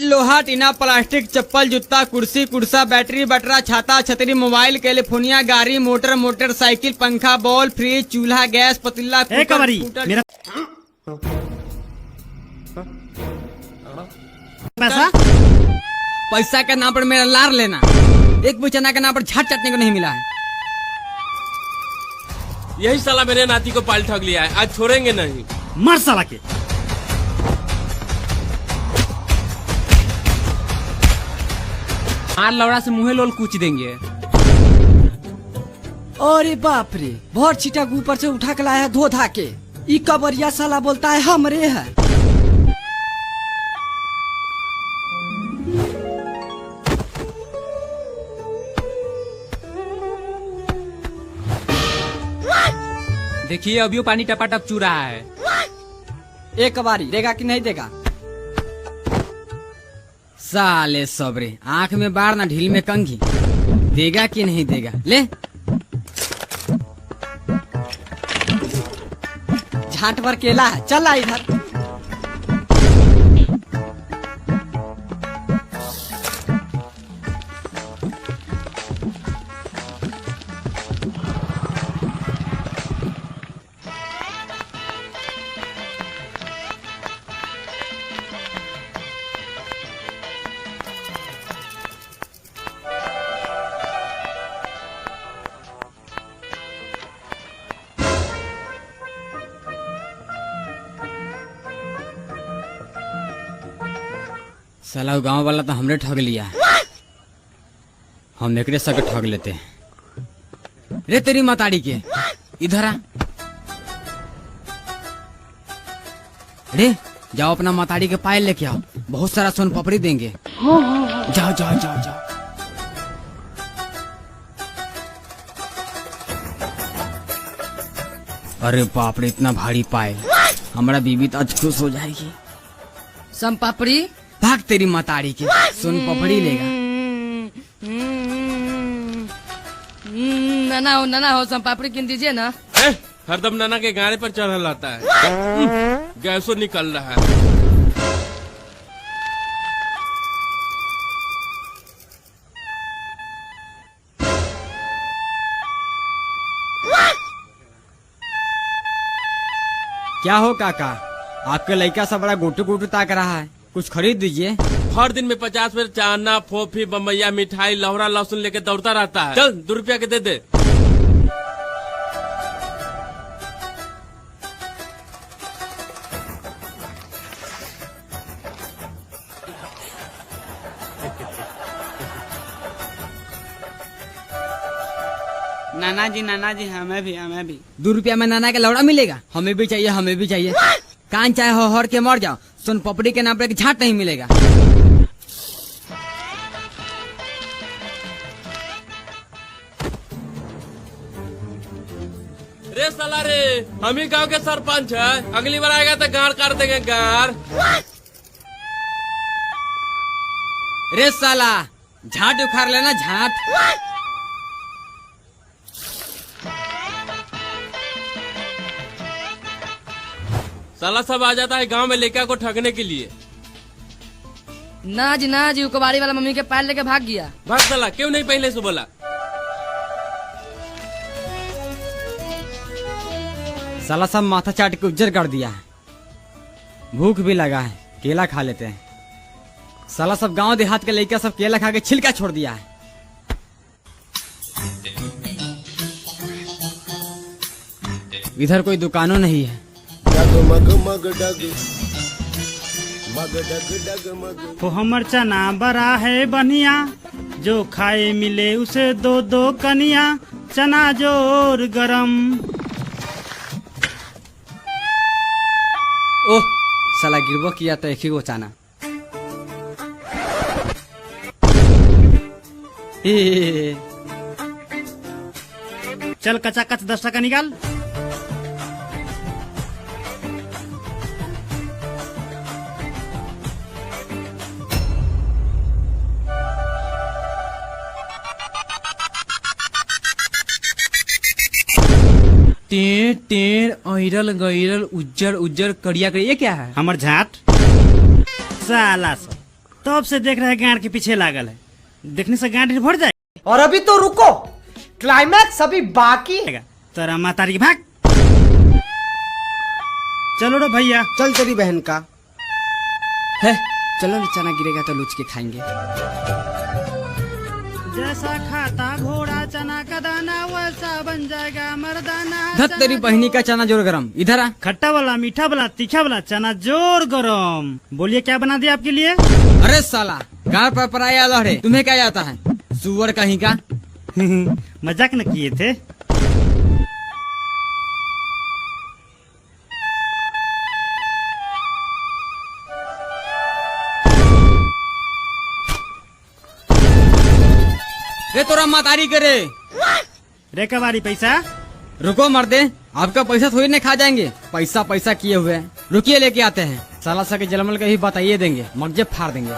लोहा टीना प्लास्टिक चप्पल जूता कुर्सी कुर्सा बैटरी बटरा छाता छतरी मोबाइल टेलीफोनिया गाड़ी मोटर मोटरसाइकिल पंखा बॉल फ्रिज चूल्हा गैस पतीला मेरा पैसा पैसा के नाम पर मेरा लार लेना, एक भी चना के नाम पर झाट चटने को नहीं मिला है। यही साला मेरे नाती को पाल ठग लिया है, आज छोड़ेंगे नहीं। मर साला के। आज लौड़ा से मुँहे लोल कूच देंगे। अरे बाप रे, भर छिटा ऊपर से उठा के लाया धो धा के। ई कबरिया साला बोलता है हमरे है। देखिए अभी पानी टपाटप चू रहा है। एक बारी देगा कि नहीं देगा? साले सबरे, आंख में बाढ़ ना ढील में कंघी, देगा कि नहीं देगा? ले झाट भर केला है, चला इधर। साला गांव वाला तो हमने ठग लिया है, हम एकरे सके ठग लेते हैं। रे तेरी माताड़ी के, इधर आ। रे जाओ अपना माताड़ी के पायल लेके आओ, बहुत सारा सोन पापड़ी देंगे। जाओ जाओ जाओ जाओ। अरे बाप रे, इतना भारी पायल, हमारा बीबी तो आज खुश हो जाएगी। सम पापड़ी भाग तेरी माताड़ी के, सोन पापड़ी लेगा। नाना हो सम पापड़ी किन दीजिए ना। हरदम नाना के गाने पर चढ़ल आता है, गैसो निकल रहा है। क्या हो काका, आपके लड़का सब बड़ा गोटू गोटू ताक रहा है, कुछ खरीद दीजिए। हर दिन में 50 में चाना फोफी बम्बैया मिठाई लौड़ा लहसुन लेके दौड़ता रहता है। चल 2 रुपया के दे दे। नाना जी हमें भी 2 रुपया में नाना का लौड़ा मिलेगा। हमें भी चाहिए। कान चाहे हो हर के मर जाओ, सोन पपड़ी के नाम पर एक झाट नहीं मिलेगा। रे साला रे, हम ही गाँव के सरपंच है, अगली बार आएगा तो गाड़ काट देंगे गाड़। रे साला, झाट उखाड़ लेना झाट। साला सब आ जाता है गांव में लेकर को ठगने के लिए। ना जी कबाड़ी वाला मम्मी के पैर लेके भाग गया। भाग साला, क्यों नहीं पहले से बोला? साला सब माथा चाट के उज्जर कर दिया है, भूख भी लगा है, केला खा लेते हैं। साला सब गांव देहात के लड़का सब केला खा के छिलका छोड़ दिया है। इधर कोई दुकानों नहीं है। तो हमर चना बड़ा है बनिया, जो खाए मिले उसे 2-2 कनिया, चना जोर गरम। ओह साला गिरबो किया तो एक ही गो चना। चल कचा कच 10 टका निकाल। टेढ़ टेढ़ ऐरल गैरल उज्जर उज्जर करिया करिया, ये क्या है? हमर झाट साला सब तब से देख रहे गांड के पीछे लागल है, देखने से गांड भर जाए। और अभी तो रुको, क्लाइमैक्स अभी बाकी है। तोरा मातारी भाग। चलो रे भैया। चल तेरी बहन का। है चलो ना, चना गिरेगा तो लुच के खाएंगे। जैसा खाता घोड़ा चना का दाना वैसा बन जाएगा मर्दाना। धत तेरी बहनी का चना जोर गरम, इधर आ। खट्टा वाला, मीठा वाला, तीखा वाला चना जोर गरम। बोलिए क्या बना दिया आपके लिए? अरे साला गाड़ पर पराया लहरे, तुम्हें क्या जाता है सुअर कहीं का। मजाक न किए थे। रे तोरा मातारी करे। रे कबारी पैसा। रुको मर्दे, आपका पैसा थोड़ी नहीं खा जाएंगे। पैसा पैसा किए हुए हैं, रुकिए लेके आते हैं। साला सा के जलमल का ही बताइए देंगे, मगजे फाड़ देंगे।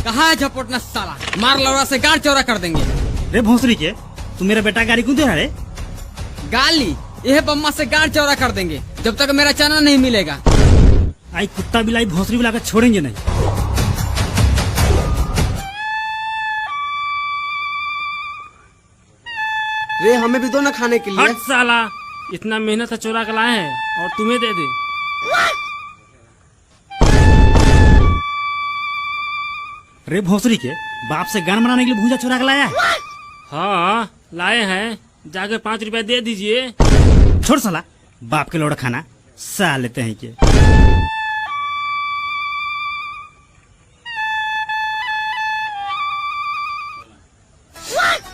कहाँ है झपोटना साला, मार लौड़ा से गाड़ चौड़ा कर देंगे। रे भोसरी के, तू मेरा बेटा गाड़ी क्यों दे रहा रे? गाली यह बम्मा से गाड़ चौड़ा कर देंगे जब तक मेरा चना नहीं मिलेगा। आई कुत्ता बिलाई भोसरी बुला कर छोड़ेंगे नहीं। रे हमें भी दो ना खाने के लिए। हट साला, इतना मेहनत से चोरा कर लाए हैं और तुम्हें दे दे। रे भोसरी के, बाप से गान बनाने के लिए भूजा चुरा के लाया है? हाँ लाए हैं, जाके 5 रुपया दे दीजिए। छोड़ साला, बाप के लोड़ा खाना सा लेते हैं के।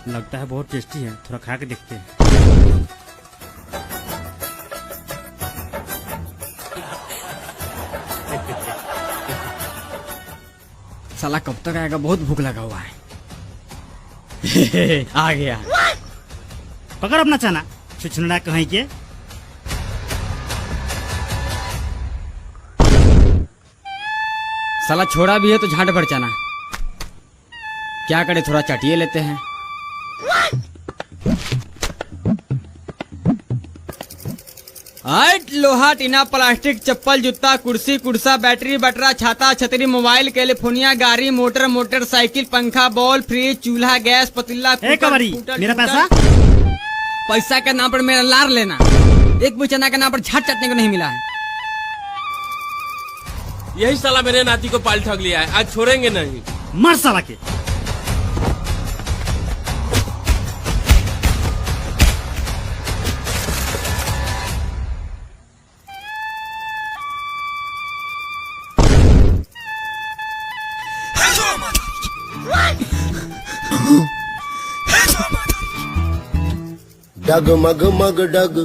लगता है बहुत टेस्टी है, थोड़ा खा के देखते हैं। साला कब तक आएगा, बहुत भूख लगा हुआ है। आ गया। पकड़ अपना चना, छुछुंडा कहीं के। साला छोड़ा भी है तो झाट भर चना, क्या करे थोड़ा चटिए लेते हैं। हट, लोहा टीना प्लास्टिक चप्पल जूता कुर्सी कुर्सा बैटरी बटरा छाता छतरी मोबाइल टेलीफोनिया गाड़ी मोटर मोटरसाइकिल पंखा बॉल फ्रिज चूल्हा गैस पतीला ए कवरी, मेरा पैसा? पैसा के नाम पर मेरा लार लेना, एक भी चना के नाम पर झाट चटने को नहीं मिला है। यही साला मेरे नाती को पाल ठग लिया है, आज छोड़ेंगे नहीं। मर साला के। डग मग मग डग